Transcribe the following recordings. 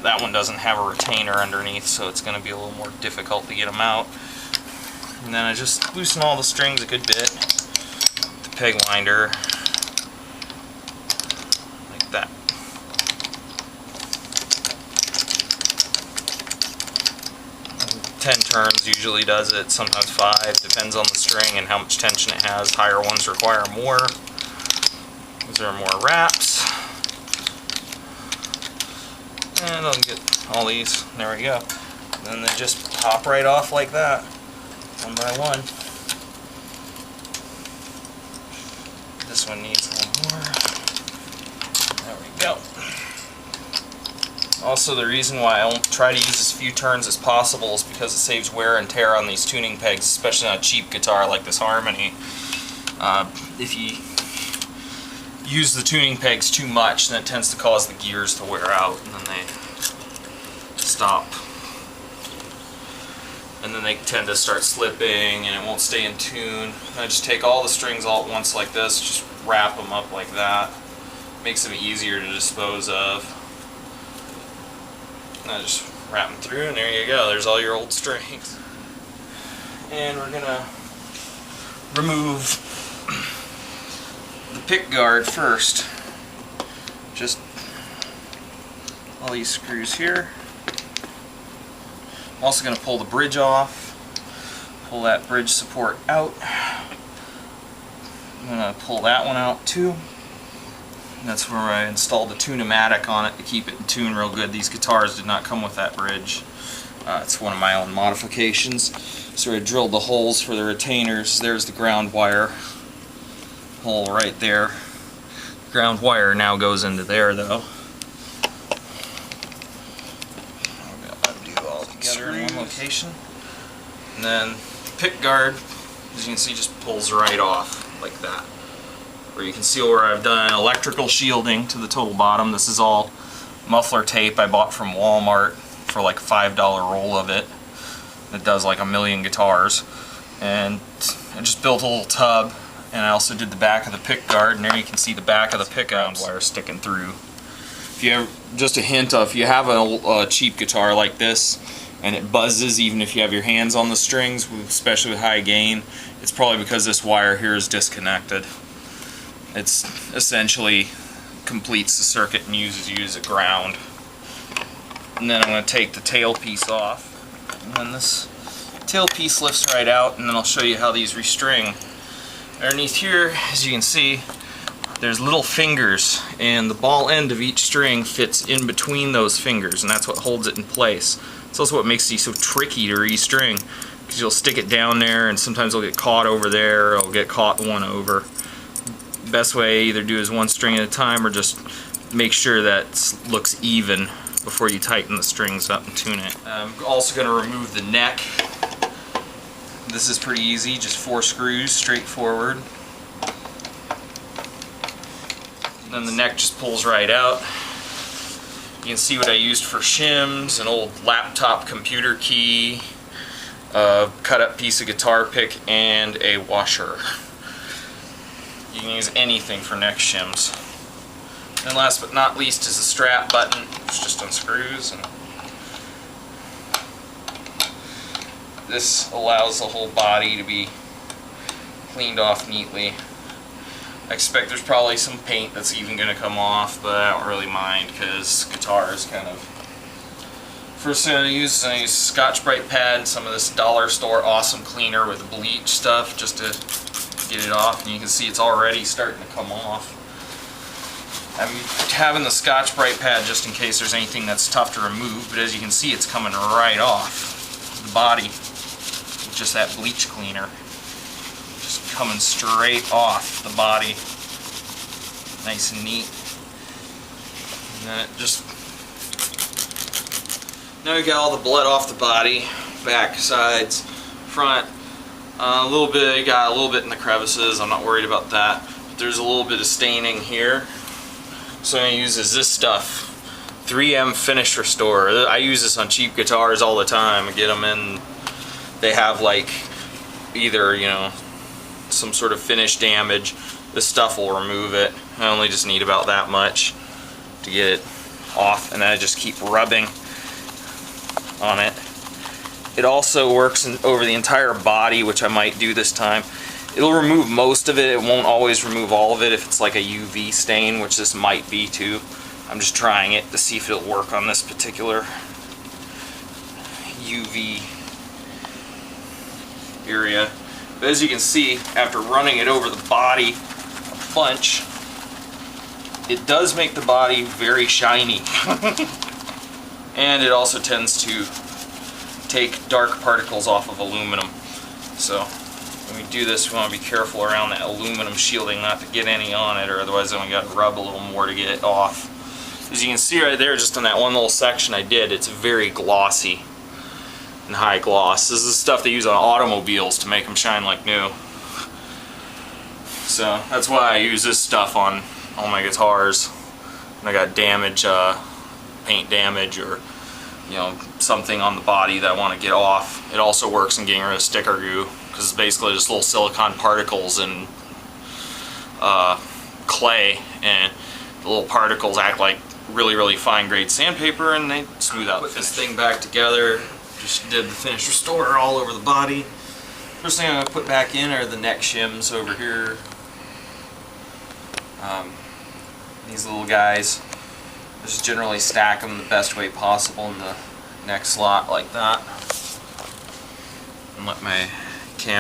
That one doesn't have a retainer underneath, so it's going to be a little more difficult to get them out. And then I just loosen all the strings a good bit. The peg winder, like that. And 10 turns usually does it, sometimes 5, depends on the string and how much tension it has. Higher ones require more. These are more wraps. And I'll get all these. There we go. And then they just pop right off like that, one by one. This one needs a little more. There we go. Also, the reason why I try to use as few turns as possible is because it saves wear and tear on these tuning pegs, especially on a cheap guitar like this Harmony. If you use the tuning pegs too much, then it tends to cause the gears to wear out, and then they stop. And then they tend to start slipping, and it won't stay in tune. I just take all the strings all at once like this, just wrap them up like that. Makes them easier to dispose of. And I just wrap them through, and there you go. There's all your old strings. And we're gonna remove the pick guard first. Just all these screws here. I'm also going to pull the bridge off. Pull that bridge support out. I'm going to pull that one out too. And that's where I installed the Tune-O-Matic on it to keep it in tune real good. These guitars did not come with that bridge. It's one of my own modifications. So I drilled the holes for the retainers. There's the ground wire hole right there. Ground wire now goes into there though. Do all together in one location. And then the pick guard, as you can see, just pulls right off like that. Where you can see where I've done electrical shielding to the total bottom. This is all muffler tape I bought from Walmart for like a $5 roll of it. It does like 1,000,000 guitars. And I just built a little tub, and I also did the back of the pick guard, and there you can see the back of the pick wire sticking through. If you have, just a hint of, if you have a cheap guitar like this and it buzzes even if you have your hands on the strings, especially with high gain, it's probably because this wire here is disconnected. It's essentially completes the circuit and uses you as a ground. And then I'm going to take the tail piece off, and then this tail piece lifts right out, and then I'll show you how these restring. Underneath here, as you can see, there's little fingers, and the ball end of each string fits in between those fingers, and that's what holds it in place. It's also what makes these so tricky to restring, because you'll stick it down there and sometimes it'll get caught over there, or it'll get caught one over. The best way either do is one string at a time, or just make sure that looks even before you tighten the strings up and tune it. I'm also going to remove the neck. This is pretty easy, just 4 screws straight forward. Then the neck just pulls right out. You can see what I used for shims, an old laptop computer key, a cut up piece of guitar pick, and a washer. You can use anything for neck shims. And last but not least is the strap button, which just unscrews, and this allows the whole body to be cleaned off neatly. I expect there's probably some paint that's even going to come off, but I don't really mind because guitar is kind of... First thing I use Scotch-Brite pad, some of this dollar store awesome cleaner with bleach stuff just to get it off, and you can see it's already starting to come off. I'm having the Scotch-Brite pad just in case there's anything that's tough to remove, but as you can see it's coming right off the body with just that bleach cleaner. Just coming straight off the body. Nice and neat. And then it just... Now we got all the blood off the body, back, sides, front. Got a little bit in the crevices, I'm not worried about that. But there's a little bit of staining here. So I'm going to use this stuff, 3M Finish Restore. I use this on cheap guitars all the time. I get them in, they have like either, you know, some sort of finish damage. This stuff will remove it. I only just need about that much to get it off, and then I just keep rubbing on it. It also works over the entire body, which I might do this time. It'll remove most of it. It won't always remove all of it if it's like a UV stain, which this might be too. I'm just trying it to see if it'll work on this particular UV area. But as you can see, after running it over the body a bunch, it does make the body very shiny. And it also tends to take dark particles off of aluminum. So when we do this, we want to be careful around that aluminum shielding not to get any on it, or otherwise then we got to rub a little more to get it off. As you can see right there, just on that one little section I did, it's very glossy and high gloss. This is stuff they use on automobiles to make them shine like new. So that's why I use this stuff on all my guitars when I got damage, paint damage, or something on the body that I want to get off. It also works in getting rid of sticker goo, because it's basically just little silicone particles and clay, and the little particles act like really fine grade sandpaper, and they smooth out. Put this thing back together. Just did the finish restore all over the body. First thing I'm going to put back in are the neck shims over here. These little guys. Just generally stack them the best way possible in the neck slot like that. And let my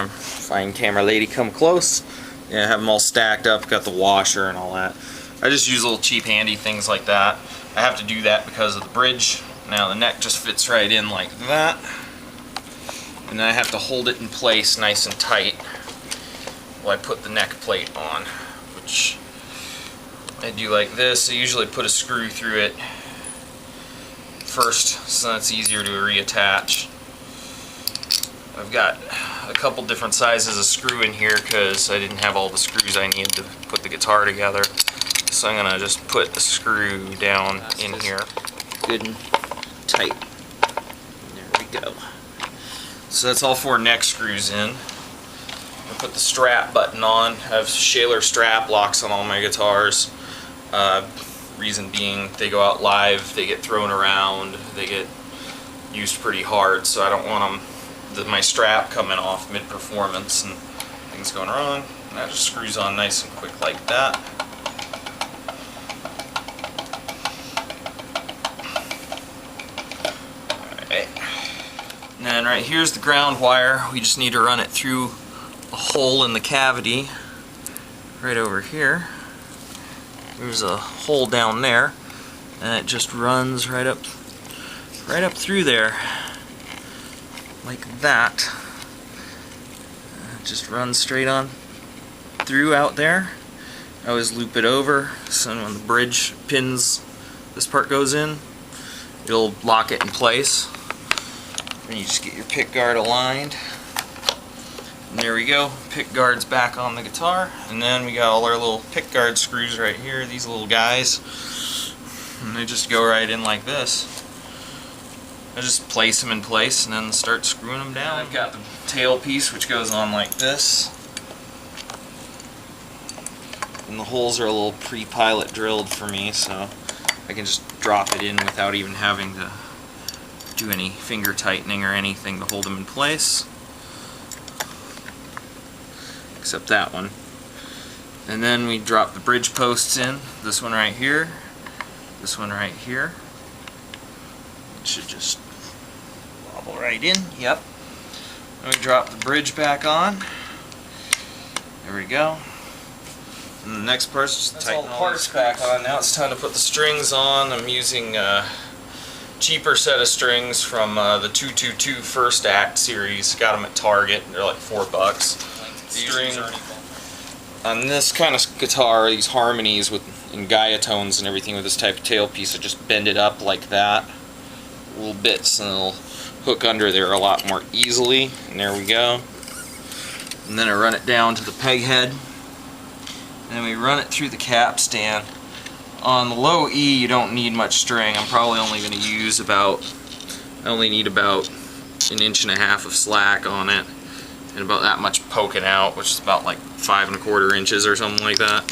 fine camera lady come close. Yeah, have them all stacked up, got the washer and all that. I just use little cheap handy things like that. I have to do that because of the bridge. Now the neck just fits right in like that. And then I have to hold it in place nice and tight while I put the neck plate on, which I do like this. I usually put a screw through it first so that's easier to reattach. I've got a couple different sizes of screw in here because I didn't have all the screws I needed to put the guitar together. So I'm going to just put the screw down in here. Good and tight. There we go. So that's all 4 neck screws in. I put the strap button on. I have Shaler strap locks on all my guitars. Reason being, they go out live, they get thrown around, they get used pretty hard, so I don't want my strap coming off mid-performance and things going wrong. And that just screws on nice and quick like that. Alright. And then right here's the ground wire. We just need to run it through a hole in the cavity right over here. There's a hole down there, and it just runs right up through there, like that. It just runs straight on through out there. I always loop it over, so when the bridge pins, this part goes in, it'll lock it in place. And you just get your pick guard aligned. And there we go, pick guard's back on the guitar, and then we got all our little pick guard screws right here, these little guys, and they just go right in like this. I just place them in place and then start screwing them down. I've got the tail piece which goes on like this, and the holes are a little pre-pilot drilled for me, so I can just drop it in without even having to do any finger tightening or anything to hold them in place. Except that one. And then we drop the bridge posts in. This one right here. This one right here. It should just wobble right in. Yep. And we drop the bridge back on. There we go. And the next part's just tighten all the parts back on. Now it's time to put the strings on. I'm using a cheaper set of strings from the 222 First Act series. Got them at Target. They're like $4. String on this kind of guitar, these harmonies in Gaia tones and everything with this type of tailpiece, I just bend it up like that, little bits, and it'll hook under there a lot more easily. And there we go. And then I run it down to the peg head, and then we run it through the capstan. On the low E, you don't need much string. I'm probably only going to use I only need about 1.5 inches of slack on it, and about that much poking out, which is about like 5¼ inches or something like that.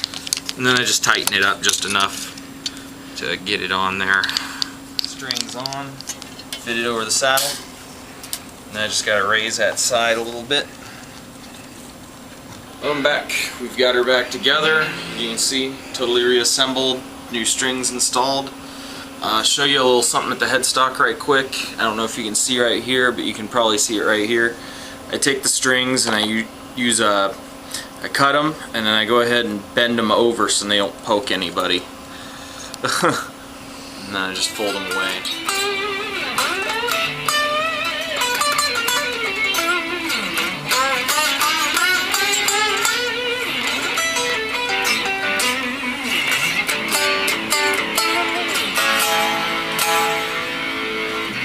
And then I just tighten it up just enough to get it on there. Strings on, fit it over the saddle, and I just got to raise that side a little bit. I'm back. We've got her back together. You can see, totally reassembled, new strings installed. Show you a little something at the headstock right quick. I don't know if you can see right here, but you can probably see it right here. I take the strings and I use I cut them, and then I go ahead and bend them over so they don't poke anybody. And then I just fold them away.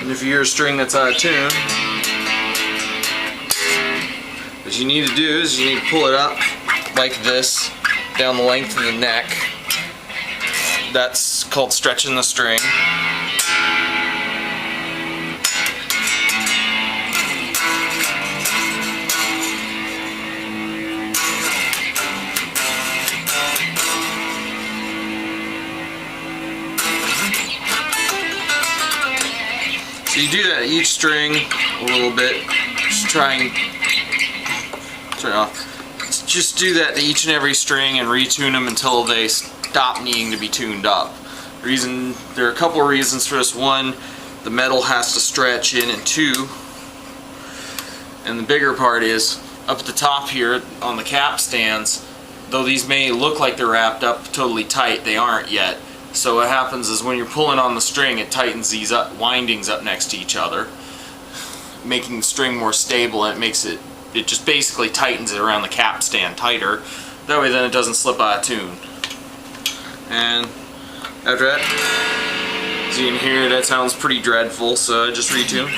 And if you hear a string that's out of tune, what you need to do is you need to pull it up like this down the length of the neck. That's called stretching the string. So you do that at each string a little bit. Just try and turn it off. Just do that to each and every string and retune them until they stop needing to be tuned up. There are a couple of reasons for this. One, the metal has to stretch in, and two, and the bigger part is up at the top here on the cap stands, though these may look like they're wrapped up totally tight, they aren't yet. So what happens is when you're pulling on the string, it tightens these windings up next to each other, making the string more stable, and it just basically tightens it around the cap stand tighter. That way then it doesn't slip out of tune. And after that, as you can hear, that sounds pretty dreadful, so I just retune.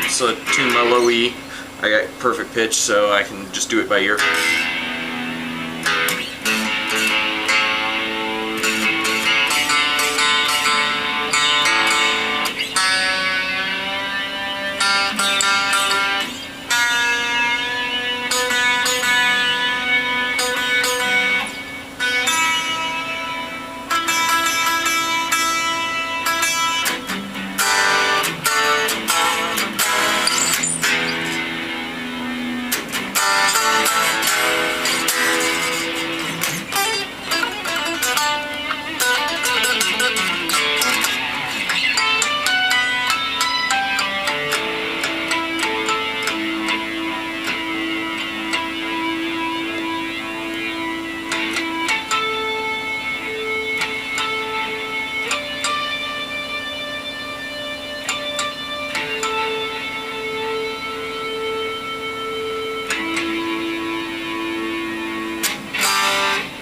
So I tune my low E. I got perfect pitch, so I can just do it by ear.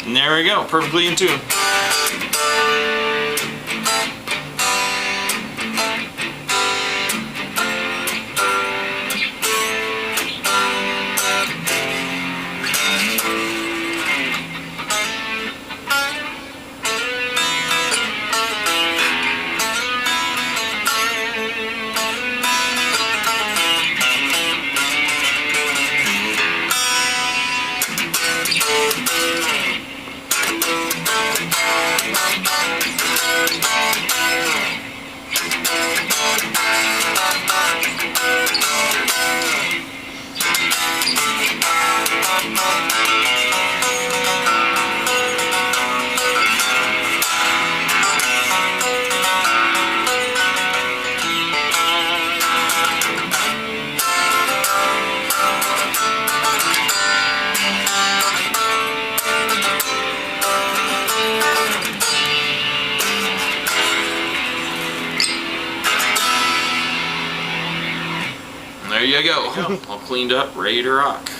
And there we go, perfectly in tune. There you go. All cleaned up, ready to rock.